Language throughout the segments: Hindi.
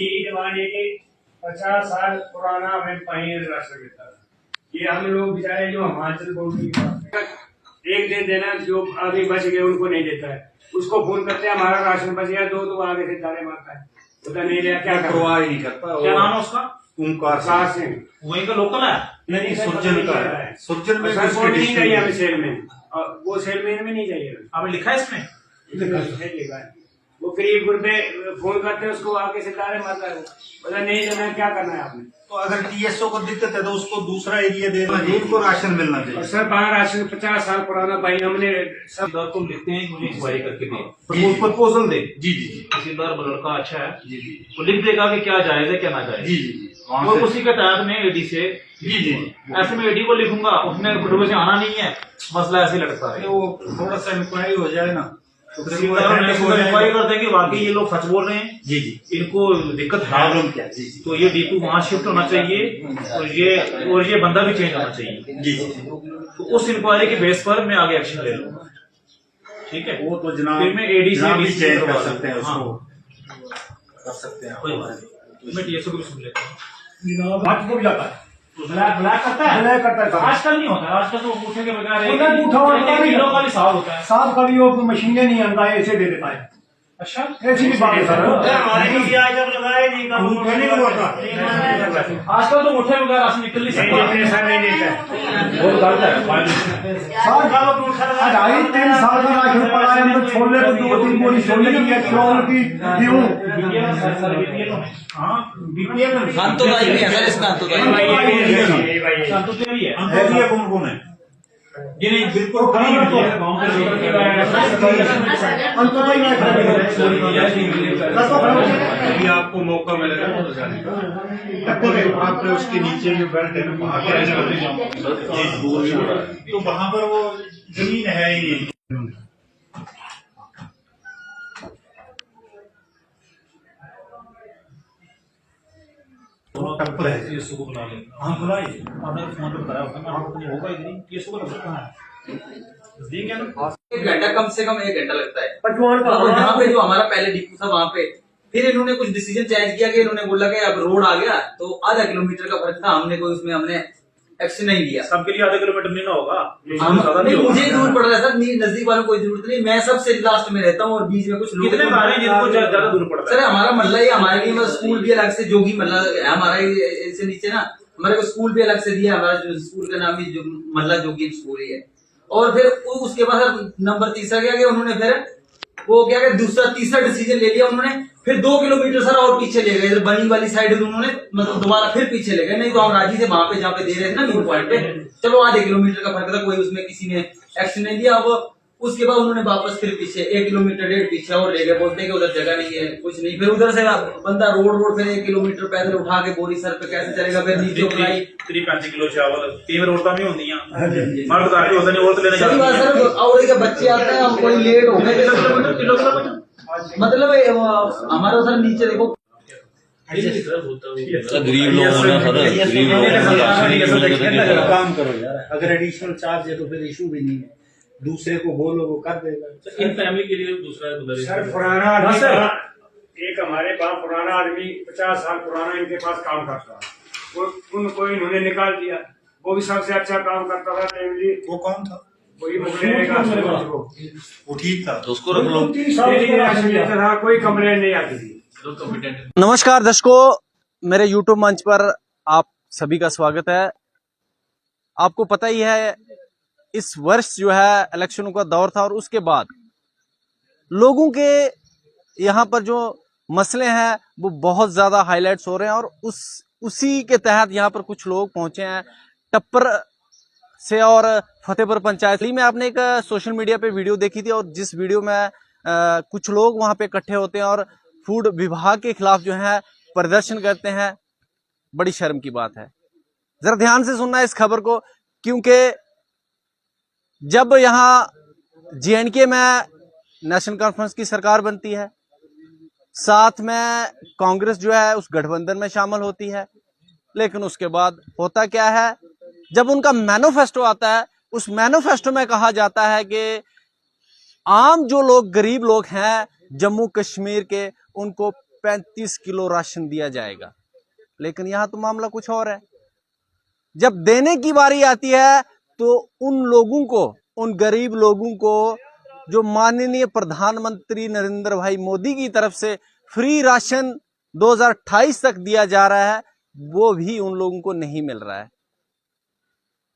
यही जमाने के 50 साल पुराना हमें पानी राशन मिलता था। ये हम लोग बेचारे जो हिमाचल एक दे देना, जो आगे बच गए उनको नहीं देता है। उसको फोन करते हैं हमारा राशन बच गया, दो तो आगे से ताले मारता है, पता नहीं लिया क्या परवाह ही नहीं करता। क्या नाम है उसका? ओमकार सिंह। वहीं का लोकल है? नहीं, सुरजन का है। सुरजन में नहीं चाहिए हमें सेलमैन, और वो सेलमैन में नहीं चाहिए। आपने लिखा है इसमें? लिखा है। वो करीब पे फोन करते हैं, उसको आगे से तारे मारता है, पता नहीं लेना क्या करना है आपने। तो अगर टीएसओ को दिक्कत है तो उसको दूसरा एरिया देना, इनको राशन मिलना चाहिए। सर बाहर राशन 50 साल पुराना भाई, हमने सब तुम लिखते हैं मुझे इंक्वायरी करके दे, प्रपोजल दे। जी जी जी, तहसीलदार लड़का अच्छा है जी जी, वो लिख देगा कि क्या जायज है क्या ना जायज। जी जी, और उसी के तहत में एडी से जी जी, ऐसे में एडी को लिखूंगा, उसने बटुए से आना नहीं है, मसला ऐसे लड़ता है। वो थोड़ा सा इंक्वायरी हो जाए ना, इंक्वायरी करते हैं कि वाकई ये लोग सच बोल रहे हैं जी जी, इनको दिक्कत प्रॉब्लम क्या जी जी, तो ये डीपू वहाँ शिफ्ट होना चाहिए और ये बंदा भी चेंज होना चाहिए जी जी। तो उस इंक्वायरी के बेस पर मैं आगे एक्शन ले लूंगा, ठीक है। वो तो जनाब फिर मैं एडी से भी चेंज कर सकते हैं, उसको कर सकते हैं, कोई बात नहीं। मैं टीएसओ को भी सुन लेता हूँ। बात को भी जाता है, ब्लैक करता है, ब्लैक करता है। आजकल नहीं होता है, आजकल तो अंगूठे के बगैर किलो का भी साफ होता है। साफ कभी वो मशीनें नहीं आता है, ऐसे दे देता है। अच्छा, ऐसी भी बात है सर, हमारे आज तक लगाए नहीं, आजकल तो मुठे वगैरह राशन निकल नहीं सकता, पैसा नहीं देता है, बहुत गलत है। 2.5-3 साल का राशन पड़ा है, हम तो छोले को 2-3 बोरी छोले की है, चावल की, गेहूँ। बीपीएल में अंतोदय भी है सर, इसमें अंतोदय कौन है? ये नहीं, बिल्कुल अभी आपको मौका मिलेगा तो जाने का, आपने उसके नीचे जो बेल्ट है ना वहाँ तो वहाँ पर वो जमीन है ही नहीं। बुला लेंगे। हाँ बुलाइए, आपने फोन पे बताया होगा, होगा ही नहीं। केसो का कहाँ है? नजदीक है ना? 1 घंटा, कम से कम 1 घंटा लगता है। और यहाँ पे जो हमारा पहले डिपो था वहाँ पे फिर इन्होंने कुछ डिसीजन चेंज किया कि इन्होंने बोला कि अब रोड आ गया तो आधा किलोमीटर का फर्क था, हमने कोई उसमें हमने एक्शन नहीं लिया। सबके लिए आधा किलोमीटर नहीं ना होगा, नहीं, मुझे दूर पड़ रहा है सर, नजदीक वालों को कोई जरूरत नहीं, मैं सबसे लास्ट में रहता हूँ और बीच में कुछ लोग कितने बारे जिनको ज्यादा दूर पड़ रहा है। सर हमारा मल्ला ही हमारे लिए स्कूल भी अलग से, जोगी मल्ला हमारा इससे नीचे ना हमारे को स्कूल भी अलग से दिया, हमारा जो स्कूल का नाम भी मल्ला जोगी स्कूल ही है। और फिर उसके बाद नंबर तीसरा क्या कि उन्होंने फिर वो क्या दूसरा तीसरा डिसीजन ले लिया उन्होंने, फिर 2 किलोमीटर सर और पीछे ले गए, इधर बनी वाली साइड उन्होंने मतलब दोबारा फिर पीछे ले गए। नहीं तो हम राजी से वहां पे जहाँ पे दे रहे थे ना न्यू पॉइंट पे, चलो आधे किलोमीटर का फर्क था, कोई उसमें किसी ने एक्शन नहीं लिया। अब उसके बाद उन्होंने वापस फिर पीछे 1 किलोमीटर 1.5 पीछे और ले गए, बोलते कि उधर जगह नहीं है कुछ नहीं। फिर उधर से बंदा रोड फिर 1 किलोमीटर पैदल उठा के बोरी सर पे कैसे चलेगा, फिर नीचे उठाई 35 किलो चावल 3 औरतां भी होती हैं, मर्द काफी होते नहीं, औरत लेने सही बात सर। और एक बच्चे आते हैं, कोई लेट हो गए किलो मतलब हमारा सर नीचे देखो गरीब लोग काम करो यार, अगर एडिशनल चार्ज है तो फिर इशू भी नहीं है, दूसरे को बोलो वो कर देगा। इन फैमिली के लिए दूसरा सर पुराना आदमी, एक हमारे पास पुराना आदमी 50 साल पुराना इनके पास काम करता है, उनको इन्होंने निकाल दिया, वो भी सबसे अच्छा काम करता था फैमिली। वो कौन था? वही वो ठीक था तो उसको रख लो। कोई कंप्लेन नहीं आती थी। नमस्कार दर्शकों, मेरे YouTube मंच पर आप सभी का स्वागत है। आपको पता ही है इस वर्ष जो है इलेक्शनों का दौर था और उसके बाद लोगों के यहाँ पर जो मसले हैं वो बहुत ज्यादा हाईलाइट्स हो रहे हैं और उसी के तहत यहाँ पर कुछ लोग पहुंचे हैं टप्पर से और फतेहपुर पंचायत में। आपने एक सोशल मीडिया पे वीडियो देखी थी और जिस वीडियो में कुछ लोग वहां पे इकट्ठे होते हैं और फूड विभाग के खिलाफ जो है प्रदर्शन करते हैं, बड़ी शर्म की बात है। जरा ध्यान से सुनना इस खबर को, क्योंकि जब यहाँ JNK में नेशनल कॉन्फ्रेंस की सरकार बनती है, साथ में कांग्रेस जो है उस गठबंधन में शामिल होती है, लेकिन उसके बाद होता क्या है, जब उनका मैनिफेस्टो आता है, उस मैनिफेस्टो में कहा जाता है कि आम जो लोग गरीब लोग हैं जम्मू कश्मीर के, उनको 35 किलो राशन दिया जाएगा। लेकिन यहाँ तो मामला कुछ और है। जब देने की बारी आती है तो उन लोगों को, उन गरीब लोगों को जो माननीय प्रधानमंत्री नरेंद्र भाई मोदी की तरफ से फ्री राशन 2028 तक दिया जा रहा है, वो भी उन लोगों को नहीं मिल रहा है।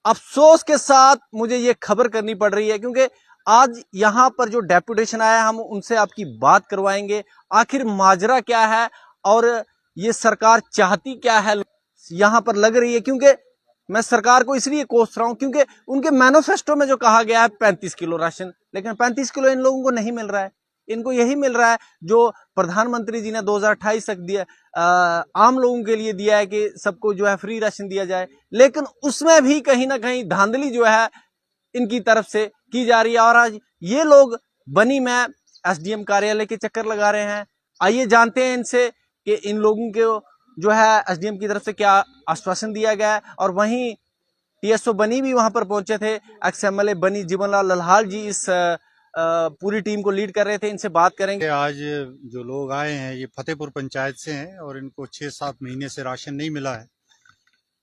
अफसोस के साथ मुझे ये खबर करनी पड़ रही है, क्योंकि आज यहां पर जो डेपुटेशन आया, हम उनसे आपकी बात करवाएंगे, आखिर माजरा क्या है और ये सरकार चाहती क्या है यहां पर लग रही है। क्योंकि मैं सरकार को इसलिए कोस रहा हूं क्योंकि उनके मैनिफेस्टो में जो कहा गया है 35 किलो राशन, लेकिन 35 किलो इन लोगों को नहीं मिल रहा है। इनको यही मिल रहा है जो प्रधानमंत्री जी ने 2028 तक दिया, आम लोगों के लिए दिया है कि सबको जो है फ्री राशन दिया जाए। लेकिन उसमें भी कहीं ना कहीं धांधली जो है इनकी तरफ से की जा रही है। और आज ये लोग बनी में एसडीएम कार्यालय के चक्कर लगा रहे हैं। आइए जानते हैं इनसे कि इन लोगों को जो है एसडीएम की तरफ से क्या आश्वासन दिया गया है। और वहीं टीएसओ बनी भी वहां पर पहुंचे थे। एक्स एमएलए बनी जीवनलाल लल्हाल जी इस पूरी टीम को लीड कर रहे थे। इनसे बात करेंगे। आज जो लोग आए हैं ये फतेहपुर पंचायत से हैं और इनको 6-7 महीने से राशन नहीं मिला है।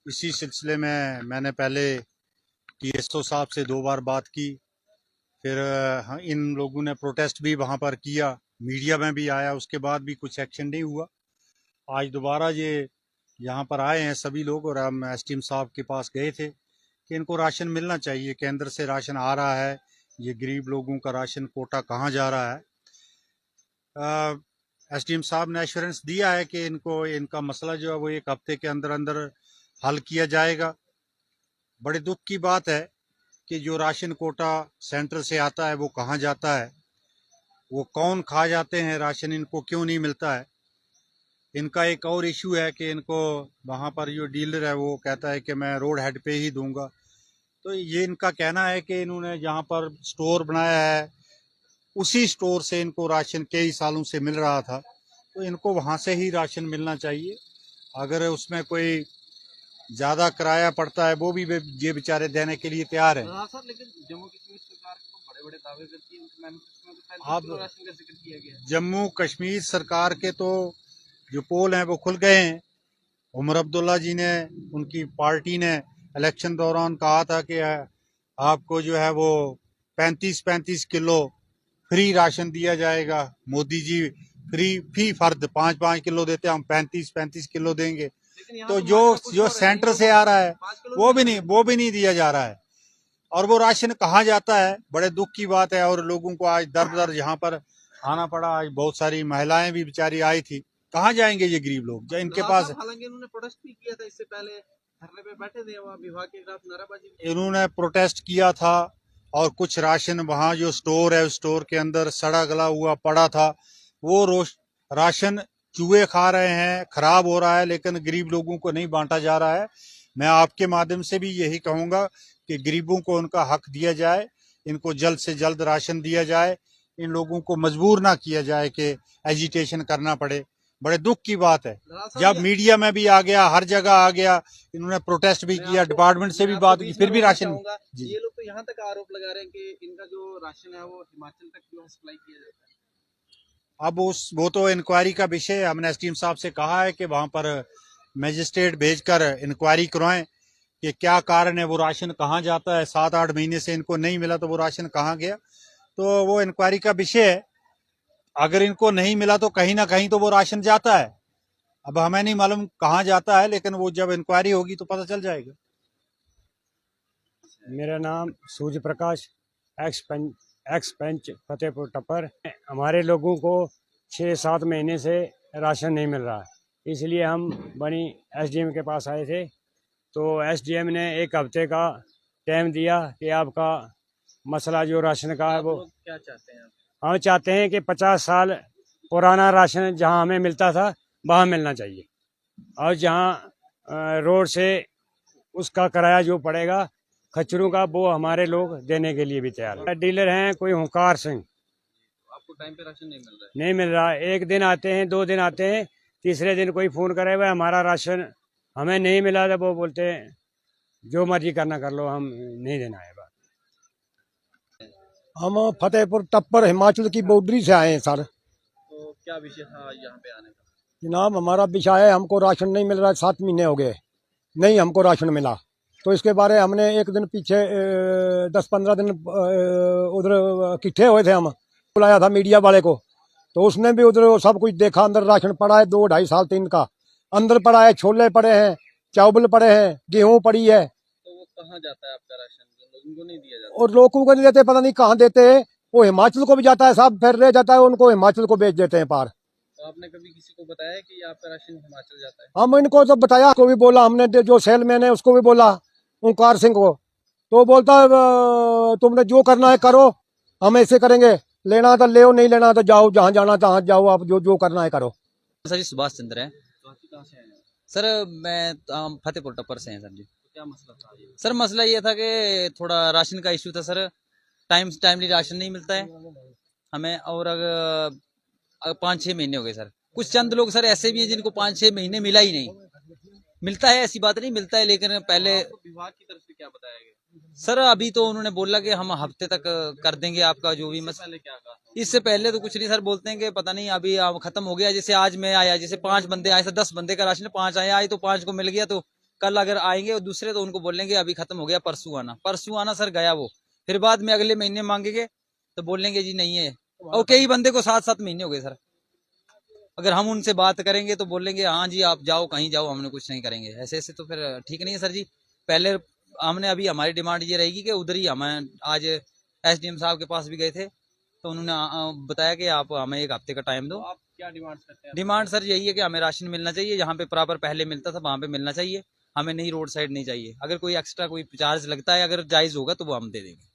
इसी सिलसिले में मैंने पहले टीएसओ साहब से 2 बार बात की, फिर इन लोगों ने प्रोटेस्ट भी वहां पर किया, मीडिया में भी आया, उसके बाद भी कुछ एक्शन नहीं हुआ। आज दोबारा ये यहाँ पर आए हैं सभी लोग और हम एसडीएम साहब के पास गए थे कि इनको राशन मिलना चाहिए, केंद्र से राशन आ रहा है, ये गरीब लोगों का राशन कोटा कहाँ जा रहा है। एसडीएम साहब ने एश्योरेंस दिया है कि इनको इनका मसला जो है वो 1 हफ्ते के अंदर अंदर हल किया जाएगा। बड़े दुख की बात है कि जो राशन कोटा सेंटर से आता है वो कहाँ जाता है, वो कौन खा जाते हैं राशन, इनको क्यों नहीं मिलता है। इनका एक और इशू है कि इनको वहाँ पर जो डीलर है वो कहता है कि मैं रोड हेड पे ही दूंगा। तो ये इनका कहना है कि इन्होंने जहाँ पर स्टोर बनाया है उसी स्टोर से इनको राशन कई सालों से मिल रहा था, तो इनको वहाँ से ही राशन मिलना चाहिए। अगर उसमें कोई ज़्यादा किराया पड़ता है वो भी ये बेचारे देने के लिए तैयार हैं। सर, लेकिन जम्मू कश्मीर सरकार तो बड़े-बड़े दावे करती है, उनके मैनिफेस्टो में तो 35 किलो राशन का जिक्र किया गया है। जम्मू कश्मीर सरकार के तो जो पोल हैं वो खुल गए हैं। उमर अब्दुल्ला जी ने, उनकी पार्टी ने इलेक्शन दौरान कहा था कि आपको जो है वो 35-35 किलो फ्री राशन दिया जाएगा। मोदी जी फी फर्द 5-5 किलो देते हैं, हम 35-35 किलो देंगे। तो जो सेंटर से आ रहा है वो भी नहीं दिया जा रहा है। और वो राशन कहाँ जाता है, बड़े दुख की बात है। और लोगों को आज दर यहाँ पर आना पड़ा। आज बहुत सारी महिलाएं भी बेचारी आई थी। कहाँ जाएंगे ये गरीब लोग जो इनके पास। हालांकि उन्होंने प्रोटेस्ट भी किया था, इससे पहले धरने पे बैठे थे, वहाँ विभाग के खिलाफ नाराबाजी। इन्होंने प्रोटेस्ट किया था और कुछ राशन वहाँ जो स्टोर है उस स्टोर के अंदर सड़ा गला हुआ पड़ा था, वो राशन चूहे खा रहे हैं, खराब हो रहा है, लेकिन गरीब लोगों को नहीं बांटा जा रहा है। मैं आपके माध्यम से भी यही कहूंगा कि गरीबों को उनका हक दिया जाए, इनको जल्द से जल्द राशन दिया जाए, इन लोगों को मजबूर ना किया जाए कि एजिटेशन करना पड़े। बड़े दुख की बात है, जब मीडिया में भी आ गया, हर जगह आ गया, इन्होंने प्रोटेस्ट भी किया, डिपार्टमेंट से भी बात की, फिर भी राशन। ये लोग तो यहाँ तक आरोप लगा रहे हैं कि इनका जो राशन है वो हिमाचल तक जो है सप्लाई किया जाता है। अब वो तो इंक्वायरी का विषय है। हमने एसडीएम साहब से कहा है कि वहां पर मजिस्ट्रेट भेजकर इंक्वायरी करवाएं कि क्या कारण है, वो राशन कहाँ जाता है। 7-8 महीने से इनको नहीं मिला तो वो राशन कहाँ गया, तो वो इंक्वायरी का विषय है। अगर इनको नहीं मिला तो कहीं ना कहीं तो वो राशन जाता है। अब हमें नहीं मालूम कहाँ जाता है, लेकिन वो जब इंक्वायरी होगी तो पता चल जाएगा। मेरा नाम सूर्य प्रकाश, एक्स पंच फतेहपुर टप्पर। हमारे लोगों को 6-7 महीने से राशन नहीं मिल रहा है, इसलिए हम बनी एसडीएम के पास आए थे। तो एसडीएम ने 1 हफ्ते का टाइम दिया कि आपका मसला जो राशन का है वो क्या चाहते हैं आप? हम चाहते हैं कि 50 साल पुराना राशन जहां हमें मिलता था वहां मिलना चाहिए, और जहां रोड से उसका किराया जो पड़ेगा खच्चरों का, वो हमारे लोग देने के लिए भी तैयार है। डीलर हैं कोई हुंकार सिंह, आपको टाइम पे राशन नहीं मिल रहा है? नहीं मिल रहा। 1 दिन आते हैं, 2 दिन आते हैं, तीसरे दिन कोई फोन करे हुआ हमारा राशन हमें नहीं मिला, तो वो बोलते हैं जो मर्जी करना कर लो, हम नहीं देना है। हम फतेहपुर टप्पर हिमाचल की बाउंड्री से आए हैं सर। तो क्या विषय था यहाँ पे आने का? जनाब हमारा विषय है, हमको राशन नहीं मिल रहा है, 7 महीने हो गए नहीं हमको राशन मिला। तो इसके बारे हमने एक दिन पीछे 10-15 दिन उधर इकट्ठे हुए थे, हम बुलाया था मीडिया वाले को, तो उसने भी उधर सब कुछ देखा। अंदर राशन पड़ा है 2-2.5 साल 3 का अंदर पड़ा है, छोले पड़े हैं, चावल पड़े हैं, गेहूं पड़ी है। तो वो कहाँ जाता है आपका राशन, लोगों को नहीं दिया जाता? और लोगों को नहीं देते, पता नहीं कहाँ देते हैं। वो हिमाचल को भी जाता है, सब फिर रह जाता है, उनको हिमाचल को बेच देते हैं पार। तो आपने कभी किसी को बताया कि आपका राशन हिमाचल जाता है? हम इनको तो बताया, को भी बोला हमने, जो सेलमैन है उसको भी बोला, ओंकार सिंह को, तो बोलता तुमने जो करना है करो, हम ऐसे करेंगे, लेना तो ले, नहीं लेना तो जाओ, जहाँ जाना तहाँ जाओ, आप जो जो करना है करो। सर जी सुभाष चंद्र है सर, मैं फतेहपुर टप्पर से हैं सर जी। क्या मसला था ये? सर मसला ये था कि थोड़ा राशन का इशू था सर, टाइमली राशन नहीं मिलता है हमें, और अगर 5-6 महीने हो गए सर। कुछ चंद लोग सर ऐसे भी हैं जिनको 5-6 महीने मिला ही नहीं। मिलता है, ऐसी बात नहीं, मिलता है, लेकिन पहले विभाग की तरफ से क्या बताया गया? सर अभी तो उन्होंने बोला कि हम हफ्ते तक कर देंगे आपका जो भी मसला। पहले क्या कहा? इससे पहले तो कुछ नहीं सर, बोलते हैं कि पता नहीं अभी खत्म हो गया। जैसे आज मैं आया, जैसे 5 बंदे आए सर, 10 बंदे का राशन 5 आया, आई तो 5 को मिल गया, तो कल अगर आएंगे और दूसरे तो उनको बोलेंगे अभी खत्म हो गया, परसों आना सर, गया वो। फिर बाद में अगले महीने मांगेंगे तो बोलेंगे जी नहीं है। और कई बंदे को 7-7 महीने हो गए सर। अगर हम उनसे बात करेंगे तो बोलेंगे हाँ जी आप जाओ, कहीं जाओ, हमने कुछ नहीं करेंगे। ऐसे तो फिर ठीक नहीं है सर जी। पहले हमने, अभी हमारी डिमांड ये रहेगी कि उधर ही हम आज SDM साहब के पास भी गए थे, तो उन्होंने बताया कि आप हमें 1 हफ्ते का टाइम दो। आप क्या डिमांड करते हैं? डिमांड सर यही है कि हमें राशन मिलना चाहिए, जहाँ पे प्रॉपर पहले मिलता था वहाँ पे मिलना चाहिए, हमें नहीं रोड साइड नहीं चाहिए। अगर कोई एक्स्ट्रा कोई चार्ज लगता है, अगर जायज होगा तो वो हम दे देंगे।